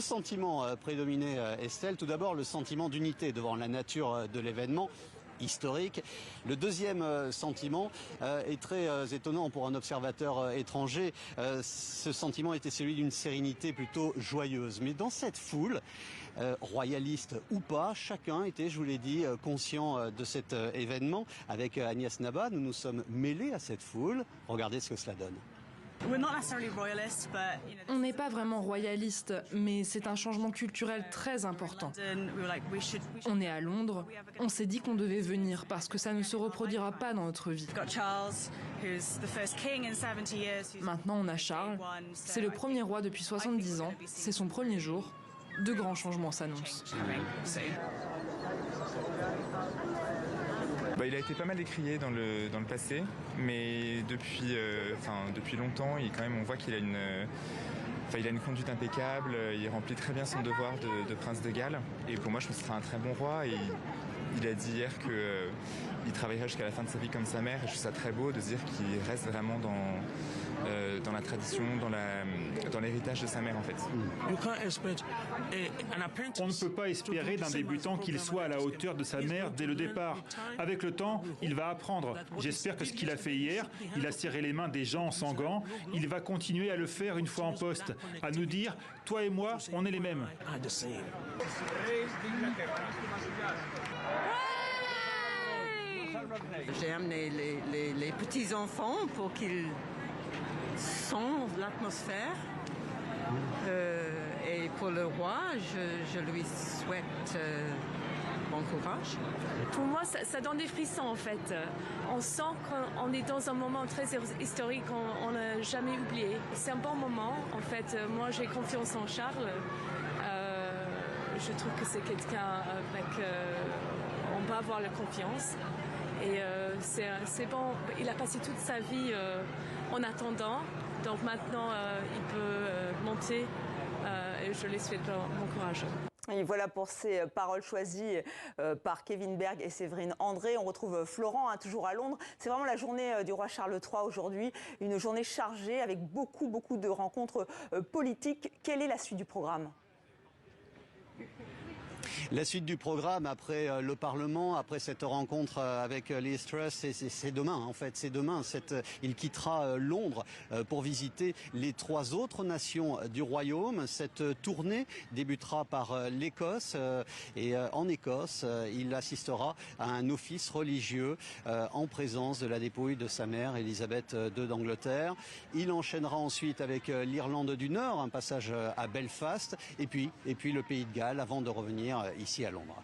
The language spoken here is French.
Deux sentiments prédominaient, Estelle. Tout d'abord, le sentiment d'unité devant la nature de l'événement historique. Le deuxième sentiment est très étonnant pour un observateur étranger. Ce sentiment était celui d'une sérénité plutôt joyeuse. Mais dans cette foule, royaliste ou pas, chacun était, je vous l'ai dit, conscient de cet événement. Avec Agnès Naba, nous nous sommes mêlés à cette foule. Regardez ce que cela donne. On n'est pas vraiment royaliste, mais c'est un changement culturel très important. On est à Londres, on s'est dit qu'on devait venir parce que ça ne se reproduira pas dans notre vie. Maintenant, on a Charles, c'est le premier roi depuis 70 ans, c'est son premier jour. De grands changements s'annoncent. Il a été pas mal décrié dans le passé, mais depuis longtemps, on voit qu'il a une conduite impeccable, il remplit très bien son devoir de prince de Galles. Et pour moi, je pense que ce sera un très bon roi. Et il a dit hier qu'il travaillerait jusqu'à la fin de sa vie comme sa mère. Et je trouve ça très beau de dire qu'il reste vraiment dans la tradition, dans l'héritage de sa mère en fait. On ne peut pas espérer d'un débutant qu'il soit à la hauteur de sa mère dès le départ. Avec le temps, il va apprendre. J'espère que ce qu'il a fait hier, il a serré les mains des gens sans gants, il va continuer à le faire une fois en poste, à nous dire, toi et moi, on est les mêmes. J'ai amené les petits-enfants pour qu'ils sentent l'atmosphère. Et pour le roi, je lui souhaite bon courage. Pour moi, ça donne des frissons en fait. On sent qu'on est dans un moment très historique, on n'a jamais oublié. C'est un bon moment en fait. Moi, j'ai confiance en Charles. Je trouve que c'est quelqu'un avec on peut avoir la confiance. Et c'est bon, il a passé toute sa vie en attendant, donc maintenant il peut monter et je lui souhaite bon courage. Et voilà pour ces paroles choisies par Kevin Berg et Séverine André. On retrouve Florent, toujours à Londres. C'est vraiment la journée du roi Charles III aujourd'hui, une journée chargée avec beaucoup de rencontres politiques. Quelle est la suite du programme ? La suite du programme après le Parlement, après cette rencontre avec Liz Truss, c'est demain en fait. C'est demain. Il quittera Londres pour visiter les 3 autres nations du royaume. Cette tournée débutera par l'Écosse et en Écosse, il assistera à un office religieux en présence de la dépouille de sa mère, Élisabeth II d'Angleterre. Il enchaînera ensuite avec l'Irlande du Nord, un passage à Belfast, et puis le Pays de Galles avant de revenir ici à Londres.